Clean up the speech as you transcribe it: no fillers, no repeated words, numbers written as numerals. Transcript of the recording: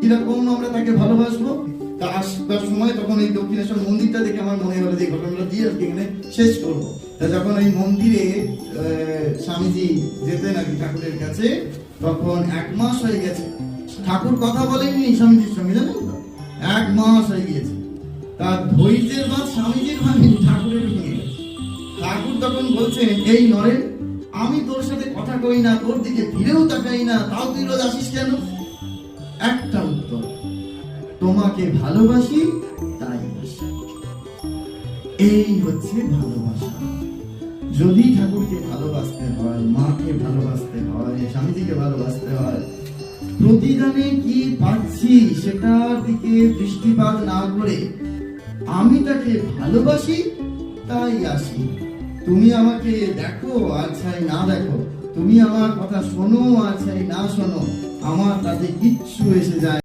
কিরকম আমরা তাকে ভালোবাসবো। তা আসবার সময় তখন এই দক্ষিণেশ্বর মন্দিরটা দেখে আমার মনে হলো যে ঘটনাটা দিয়ে আজকে এখানে শেষ করবো। তা যখন এই মন্দিরে স্বামীজি যেতেন আর কি ঠাকুরের কাছে, তখন 1 মাস হয়ে গেছে ঠাকুর কথা বলেননি স্বামীজির সঙ্গে, জানেন তো 1 মাস হয়ে গিয়েছে। তার ধৈর্যের বাদ স্বামীজির ভাঙেনি, ঠাকুরের ভেঙে গেছে। ঠাকুর তখন বলছেন, এই নরেন, আমি তোর সাথে কথা কই না, তোর দিকে ফিরেও তাকাই না, তাও তুই রোজ আসিস কেন? একটা উত্তর, তোমাকে ভালোবাসি তাই আসি। এই হচ্ছে ভালোবাসা। যদি ঠাকুরকে ভালোবাসতে হয়, মাকে ভালোবাসতে হয়, স্বামীজিকে ভালোবাসতে হয়, প্রতিদানে কি পাচ্ছি সেটার দিকে দৃষ্টিপাত না করে আমি তাকে ভালোবাসি তাই আসি। তুমি আমাকে দেখো আর চাই না দেখো, তুমি আমার কথা শোনো আর চাই না শোনো, আমার তাতে কিচ্ছু এসে যায়